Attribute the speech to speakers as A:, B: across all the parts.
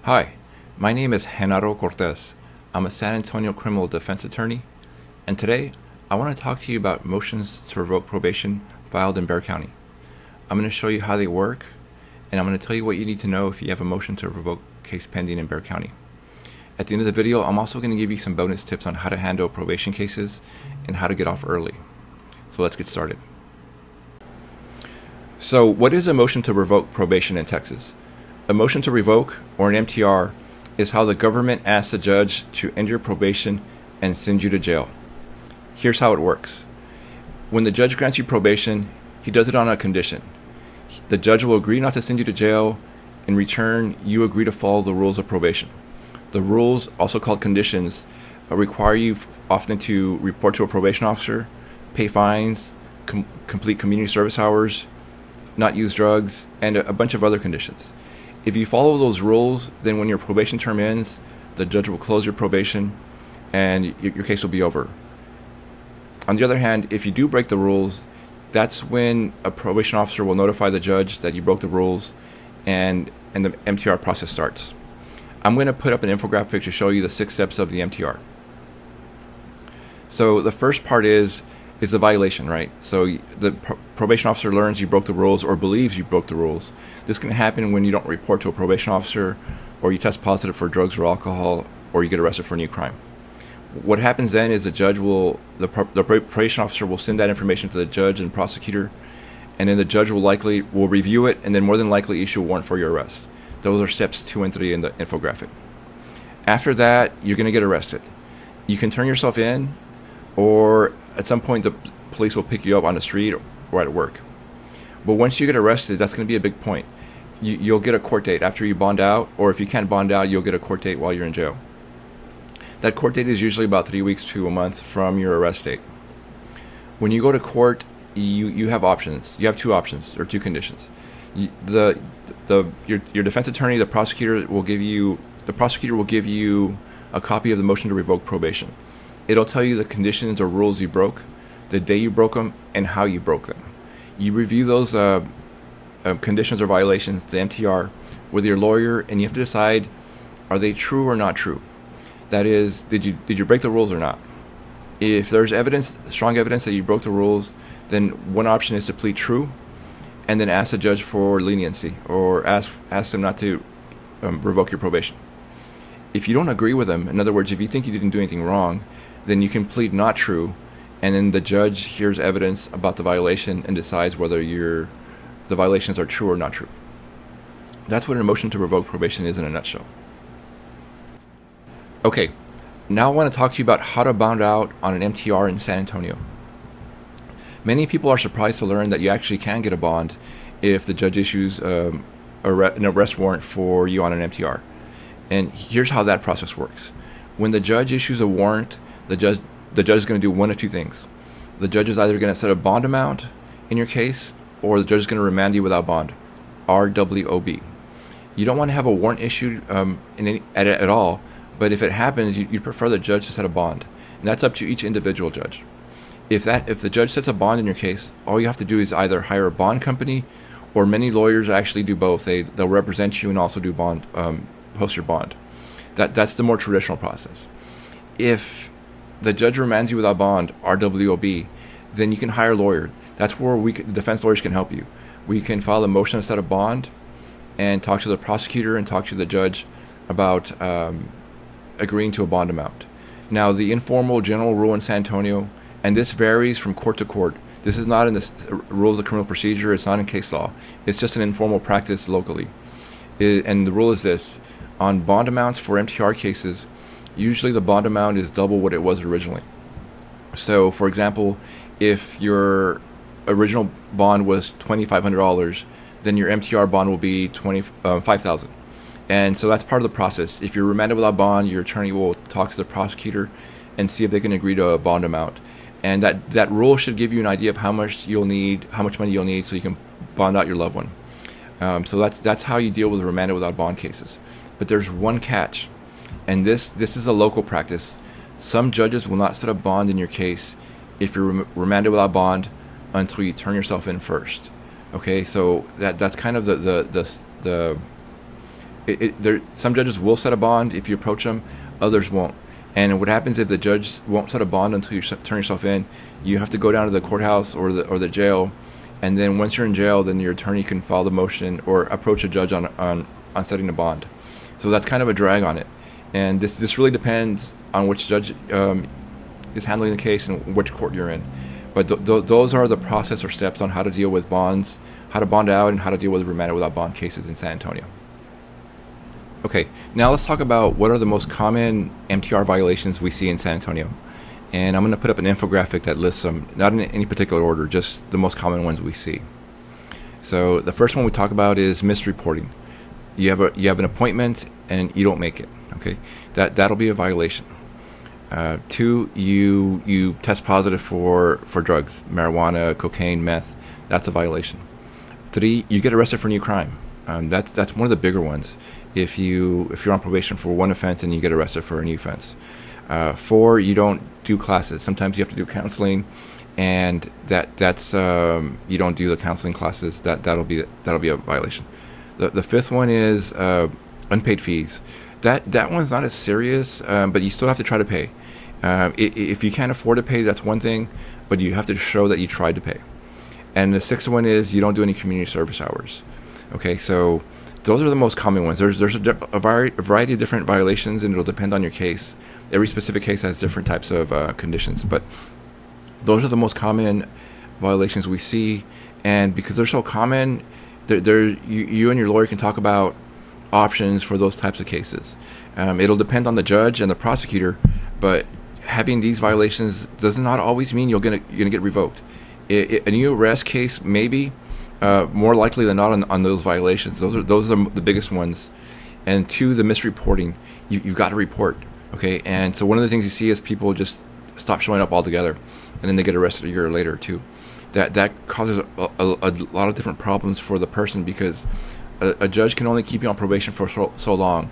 A: Hi, my name is Genaro Cortez. I'm a San Antonio criminal defense attorney, and today I want to talk to you about motions to revoke probation filed in Bexar County. I'm going to show you how they work, and I'm going to tell you what you need to know if you have a motion to revoke case pending in Bexar County. At the end of the video, I'm also going to give you some bonus tips on how to handle probation cases and how to get off early. So let's get started. So what is a motion to revoke probation in Texas? A motion to revoke, or an MTR, is how the government asks the judge to end your probation and send you to jail. Here's how it works. When the judge grants you probation, he does it on a condition. The judge will agree not to send you to jail. In return, you agree to follow the rules of probation. The rules, also called conditions, require you often to report to a probation officer, pay fines, complete community service hours, not use drugs, and a bunch of other conditions. If you follow those rules, then when your probation term ends, the judge will close your probation and your case will be over. On the other hand, if you do break the rules, that's when a probation officer will notify the judge that you broke the rules and the MTR process starts. I'm going to put up an infographic to show you the 6 steps of the MTR. So the first part is the violation, right? So the probation officer learns you broke the rules or believes you broke the rules. This can happen when you don't report to a probation officer, or you test positive for drugs or alcohol, or you get arrested for a new crime. What happens then is the probation officer will send that information to the judge and prosecutor, and then the judge will review it and then more than likely issue a warrant for your arrest. Those are steps 2 and 3 in the infographic. After that, you're going to get arrested. You can turn yourself in, or at some point the police will pick you up on the street or at work. But once you get arrested, that's going to be a big point. You'll get a court date after you bond out, or if you can't bond out, you'll get a court date while you're in jail. That court date is usually about 3 weeks to a month from your arrest date. When you go to court, you have options. You have 2 options or 2 conditions. Your defense attorney, the prosecutor will give you a copy of the motion to revoke probation. It'll tell you the conditions or rules you broke, the day you broke them, and how you broke them. You review those conditions or violations, the MTR, with your lawyer, and you have to decide, are they true or not true? That is, did you break the rules or not? If there's strong evidence that you broke the rules, then one option is to plead true, and then ask the judge for leniency, or ask them not to revoke your probation. If you don't agree with them, in other words, if you think you didn't do anything wrong, then you can plead not true, and then the judge hears evidence about the violation and decides whether the violations are true or not true. That's what a motion to revoke probation is in a nutshell. Okay, now I want to talk to you about how to bond out on an MTR in San Antonio. Many people are surprised to learn that you actually can get a bond if the judge issues an arrest warrant for you on an MTR. And here's how that process works. When the judge issues a warrant, the judge is going to do one of 2 things. The judge is either going to set a bond amount in your case, or the judge is going to remand you without bond, RWOB. You don't want to have a warrant issued at all, but if it happens, you'd prefer the judge to set a bond. And that's up to each individual judge. If the judge sets a bond in your case, all you have to do is either hire a bond company, or many lawyers actually do both. They'll represent you and also do post your bond. That's the more traditional process. If the judge remands you without bond, RWOB, then you can hire a lawyer. That's where defense lawyers can help you. We can file a motion to set a bond and talk to the prosecutor and talk to the judge about agreeing to a bond amount. Now, the informal general rule in San Antonio, and this varies from court to court. This is not in the rules of criminal procedure. It's not in case law. It's just an informal practice locally. And the rule is this. On bond amounts for MTR cases, usually the bond amount is double what it was originally. So, for example, if your original bond was $2,500, then your MTR bond will be $5,000. And so that's part of the process. If you're remanded without bond, your attorney will talk to the prosecutor and see if they can agree to a bond amount. And that rule should give you an idea of how much money you'll need so you can bond out your loved one. So that's how you deal with remanded without bond cases. But there's one catch, and this is a local practice. Some judges will not set a bond in your case if you're remanded without bond until you turn yourself in first. Okay, so that's kind of the Some judges will set a bond if you approach them, others won't. And what happens if the judge won't set a bond until you turn yourself in? You have to go down to the courthouse or the jail, and then once you're in jail, then your attorney can file the motion or approach a judge on setting a bond. So that's kind of a drag on it. And this really depends on which judge is handling the case and which court you're in. But those are the process or steps on how to deal with bonds, how to bond out, and how to deal with remanded without bond cases in San Antonio. Okay, now let's talk about what are the most common MTR violations we see in San Antonio. And I'm going to put up an infographic that lists them, not in any particular order, just the most common ones we see. So the first one we talk about is misreporting. You have an appointment and you don't make it. Okay, that'll be a violation. 2, you test positive for drugs, marijuana, cocaine, meth. That's a violation. 3, you get arrested for a new crime. That's one of the bigger ones. If you're on probation for one offense and you get arrested for a new offense. 4, you don't do classes. Sometimes you have to do counseling, and that's you don't do the counseling classes. That'll be a violation. The 5th one is unpaid fees. That one's not as serious, but you still have to try to pay. If you can't afford to pay, that's one thing, but you have to show that you tried to pay. And the 6th one is you don't do any community service hours. Okay, so those are the most common ones. There's a variety of different violations, and it'll depend on your case. Every specific case has different types of conditions, but those are the most common violations we see. And because they're so common, you and your lawyer can talk about options for those types of cases. It'll depend on the judge and the prosecutor, but having these violations does not always mean you're gonna get revoked. A new arrest case, maybe. More likely than not on those violations. Those are the biggest ones. And 2, the misreporting. You've got to report. Okay, and so one of the things you see is people just stop showing up altogether, and then they get arrested a year later too. That causes a lot of different problems for the person, because a judge can only keep you on probation for so long,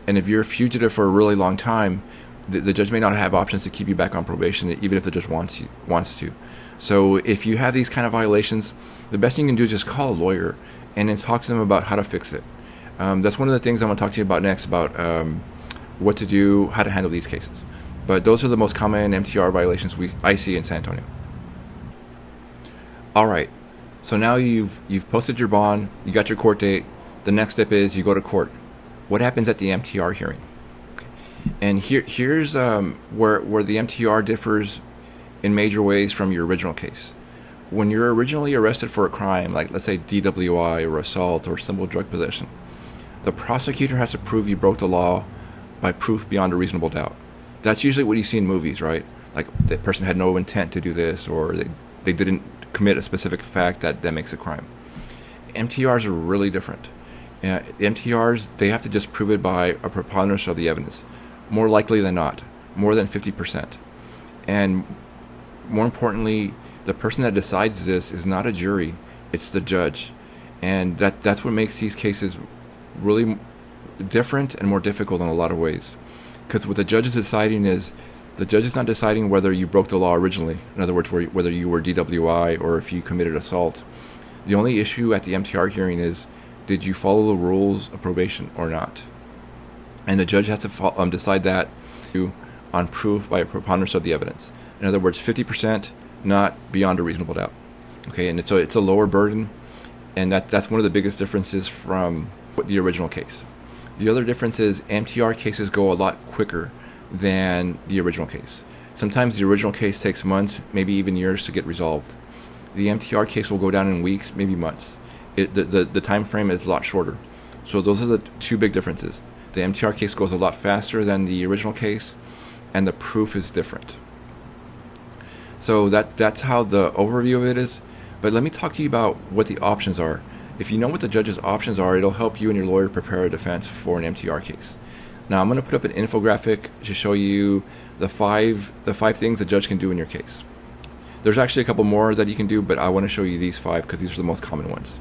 A: and if you're a fugitive for a really long time, the judge may not have options to keep you back on probation, even if the judge wants to. So if you have these kind of violations, the best thing you can do is just call a lawyer and then talk to them about how to fix it. That's one of the things I'm going to talk to you about next, about what to do, how to handle these cases. But those are the most common MTR violations I see in San Antonio. All right, so now you've posted your bond, you got your court date. The next step is you go to court. What happens at the MTR hearing? Okay. And here's where the MTR differs in major ways from your original case. When you're originally arrested for a crime, like let's say DWI or assault or simple drug possession, the prosecutor has to prove you broke the law by proof beyond a reasonable doubt. That's usually what you see in movies, right? Like the person had no intent to do this, or they didn't commit a specific fact that makes a crime. MTRs are really different. The MTRs, they have to just prove it by a preponderance of the evidence, more likely than not, more than 50%. And more importantly, the person that decides this is not a jury, it's the judge. And that's what makes these cases really different and more difficult in a lot of ways. Because what the judge is deciding is, the judge is not deciding whether you broke the law originally, in other words, whether you were DWI or if you committed assault. The only issue at the MTR hearing is, did you follow the rules of probation or not? And the judge has to decide that on proof by a preponderance of the evidence. In other words, 50%, not beyond a reasonable doubt. Okay, and so it's a lower burden, and that's one of the biggest differences from the original case. The other difference is MTR cases go a lot quicker than the original case. Sometimes the original case takes months, maybe even years to get resolved. The MTR case will go down in weeks, maybe months. The time frame is a lot shorter. So those are the two big differences. The MTR case goes a lot faster than the original case, and the proof is different. So that's how the overview of it is. But let me talk to you about what the options are. If you know what the judge's options are, it'll help you and your lawyer prepare a defense for an MTR case. Now I'm going to put up an infographic to show you the five things the judge can do in your case. There's actually a couple more that you can do, but I want to show you these 5 because these are the most common ones.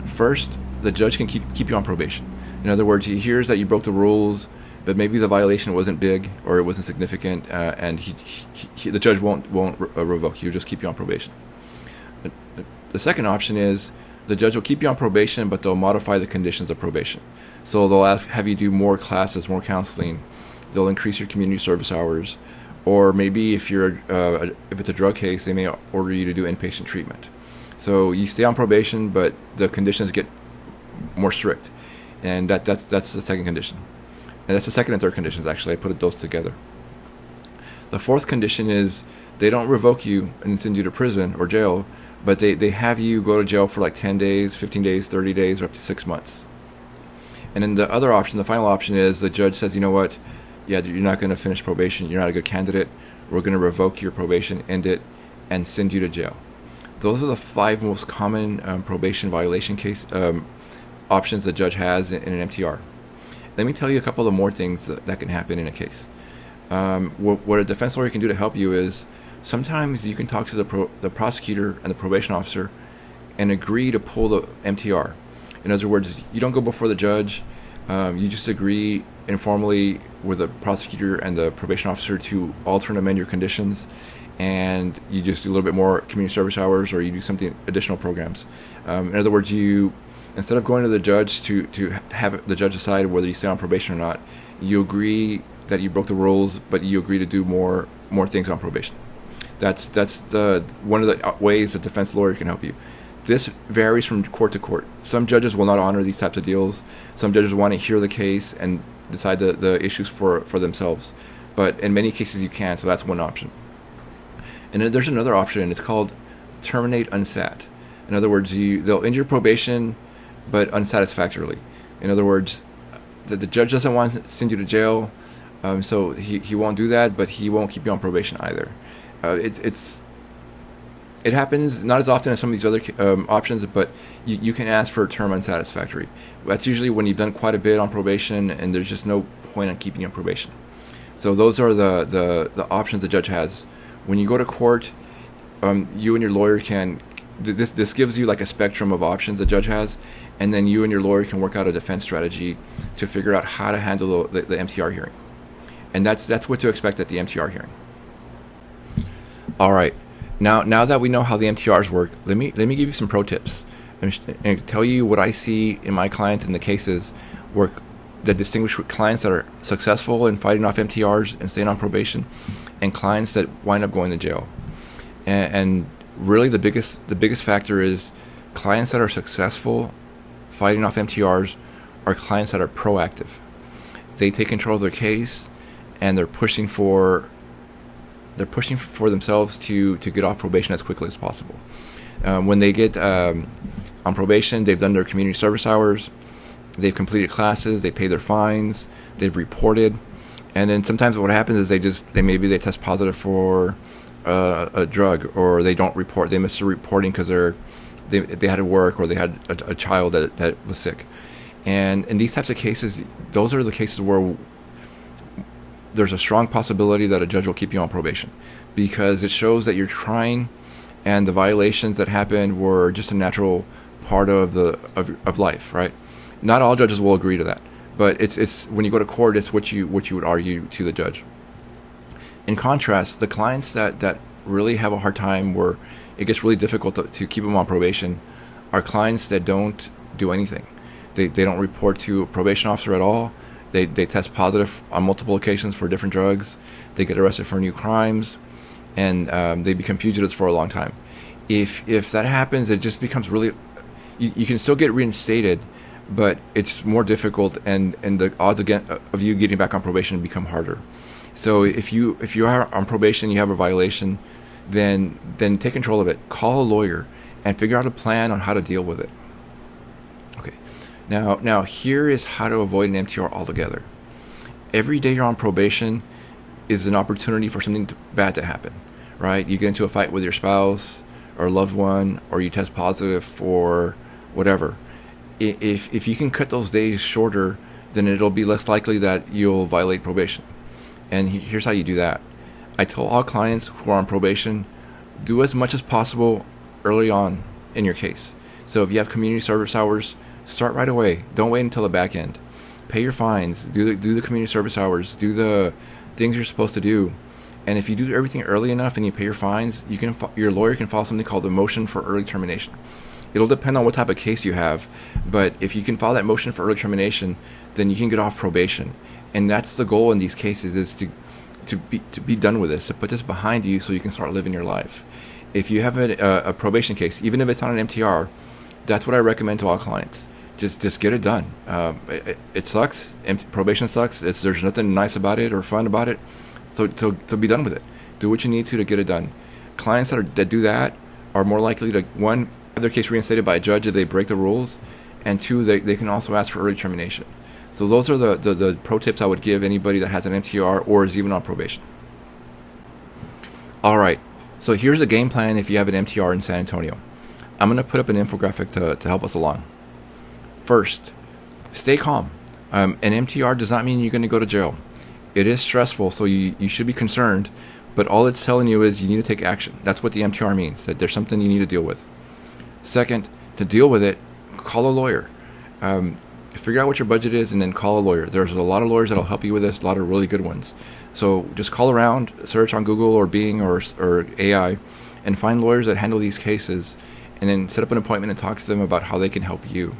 A: First, the judge can keep you on probation. In other words, he hears that you broke the rules, but maybe the violation wasn't big or it wasn't significant, and the judge won't revoke you, just keep you on probation. The second option is the judge will keep you on probation, but they'll modify the conditions of probation. So they'll have you do more classes, more counseling. They'll increase your community service hours, or maybe if it's a drug case, they may order you to do inpatient treatment. So you stay on probation, but the conditions get more strict, and that's the second condition, and that's the second and third conditions. Actually, I put those together. The fourth condition is they don't revoke you and send you to prison or jail, but they have you go to jail for like 10 days, 15 days, 30 days, or up to 6 months. And then the other option, the final option, is the judge says, you know what, yeah, you're not going to finish probation, you're not a good candidate, we're going to revoke your probation, end it, and send you to jail. Those are the 5 most common probation violation case options the judge has in an MTR. Let me tell you a couple of more things that can happen in a case. What a defense lawyer can do to help you is sometimes you can talk to the prosecutor and the probation officer and agree to pull the MTR. In other words, you don't go before the judge. You just agree informally with the prosecutor and the probation officer to alter and amend your conditions, and you just do a little bit more community service hours, or you do something additional programs. In other words, you, instead of going to the judge to have the judge decide whether you stay on probation or not, you agree that you broke the rules, but you agree to do more things on probation. That's the one of the ways a defense lawyer can help you. This varies from court to court. Some judges will not honor these types of deals. Some judges want to hear the case and decide the issues for themselves. But in many cases you can, so that's one option. And then there's another option, and it's called terminate unsat. In other words, they'll end your probation, but unsatisfactorily. In other words, the judge doesn't want to send you to jail, so he won't do that, but he won't keep you on probation either. It happens not as often as some of these other options, but you can ask for a term unsatisfactory. That's usually when you've done quite a bit on probation and there's just no point in keeping you on probation. So those are the options the judge has. When you go to court, you and your lawyer can, this gives you like a spectrum of options the judge has, and then you and your lawyer can work out a defense strategy to figure out how to handle the MTR hearing. And that's what to expect at the MTR hearing. All right. Now that we know how the MTRs work, let me give you some pro tips and tell you what I see in my clients in the cases that distinguish clients that are successful in fighting off MTRs and staying on probation, and clients that wind up going to jail. And really the biggest factor is clients that are successful fighting off MTRs are clients that are proactive. They take control of their case, and they're pushing for themselves to get off probation as quickly as possible. When they get on probation, they've done their community service hours, they've completed classes, they pay their fines, they've reported, and then sometimes what happens is they test positive for a drug, or they don't report, they miss the reporting because they had to work, or they had a child that was sick. And in these types of cases, those are the cases where there's a strong possibility that a judge will keep you on probation, because it shows that you're trying, and the violations that happened were just a natural part of life, right? Not all judges will agree to that, but it's when you go to court, it's what you would argue to the judge. In contrast, the clients that really have a hard time, where it gets really difficult to keep them on probation, are clients that don't do anything. They don't report to a probation officer at all. They test positive on multiple occasions for different drugs. They get arrested for new crimes, and they become fugitives for a long time. If that happens, it just becomes really, you can still get reinstated, but it's more difficult, and the odds again of you getting back on probation become harder. So if you are on probation, you have a violation, then take control of it. Call a lawyer and figure out a plan on how to deal with it. Okay. Now here is how to avoid an MTR altogether. Every day you're on probation is an opportunity for something bad to happen, right? You get into a fight with your spouse or a loved one, or you test positive for whatever. If you can cut those days shorter, then it'll be less likely that you'll violate probation. And here's how you do that. I tell all clients who are on probation, do as much as possible early on in your case. So if you have community service hours, start right away. Don't wait until the back end. Pay your fines. Do the community service hours. Do the things you're supposed to do. And if you do everything early enough and you pay your fines, your lawyer can file something called a motion for early termination. It'll depend on what type of case you have, but if you can file that motion for early termination, then you can get off probation. And that's the goal in these cases, is to be done with this, to put this behind you so you can start living your life. If you have a probation case, even if it's on an MTR, that's what I recommend to all clients. Just get it done. It sucks. Probation sucks. There's nothing nice about it or fun about it. So be done with it. Do what you need to get it done. Clients that do that are more likely to, one, have their case reinstated by a judge if they break the rules, and two, they can also ask for early termination. So those are the pro tips I would give anybody that has an MTR or is even on probation. All right. So here's the game plan if you have an MTR in San Antonio. I'm going to put up an infographic to help us along. First, stay calm. An MTR does not mean you're going to go to jail. It is stressful, so you should be concerned, but all it's telling you is you need to take action. That's what the MTR means, that there's something you need to deal with. Second, to deal with it, call a lawyer. Figure out what your budget is and then call a lawyer. There's a lot of lawyers that'll help you with this, a lot of really good ones. So just call around, search on Google or Bing or AI, and find lawyers that handle these cases, and then set up an appointment and talk to them about how they can help you.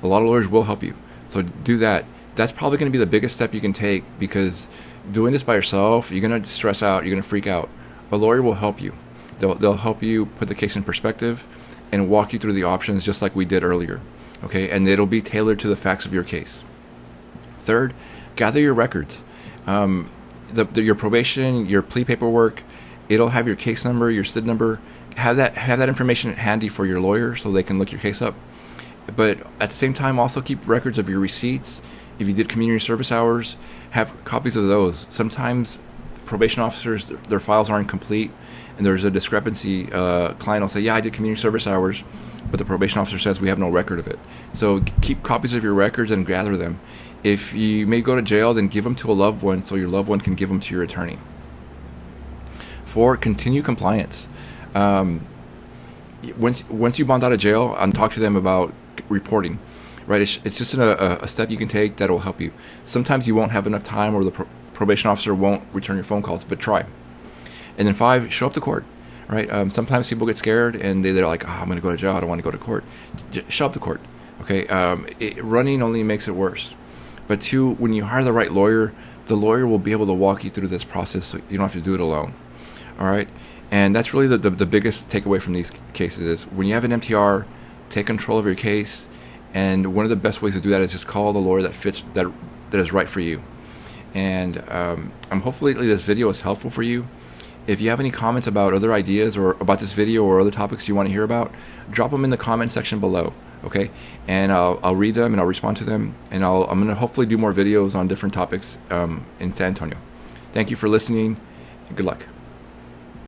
A: A lot of lawyers will help you. So do that. That's probably going to be the biggest step you can take, because doing this by yourself, you're going to stress out, you're going to freak out. A lawyer will help you. They'll help you put the case in perspective and walk you through the options just like we did earlier. Okay, and it'll be tailored to the facts of your case. Third, gather your records. Your probation, your plea paperwork, it'll have your case number, your SID number. Have that information handy for your lawyer so they can look your case up. But at the same time, also keep records of your receipts. If you did community service hours, have copies of those. Sometimes probation officers, their files aren't complete, and there's a discrepancy. Client will say, yeah, I did community service hours, but the probation officer says we have no record of it. So keep copies of your records and gather them. If you may go to jail, then give them to a loved one so your loved one can give them to your attorney. 4, continue compliance. Once you bond out of jail, talk to them about reporting. Right, it's just a step you can take that will help you. Sometimes you won't have enough time, or the probation officer won't return your phone calls, but try. And then 5, show up to court. Right, sometimes people get scared and they're like, I'm going to go to jail, I don't want to go to court. Show up to court. Okay, running only makes it worse. But 2, when you hire the right lawyer, the lawyer will be able to walk you through this process, so you don't have to do it alone. All right, and that's really the biggest takeaway from these cases is when you have an MTR, take control of your case. And one of the best ways to do that is just call the lawyer that fits, that is right for you. And hopefully this video is helpful for you. If you have any comments about other ideas or about this video or other topics you want to hear about, drop them in the comment section below, okay? And I'll read them and I'll respond to them. And I'm going to hopefully do more videos on different topics in San Antonio. Thank you for listening, and good luck.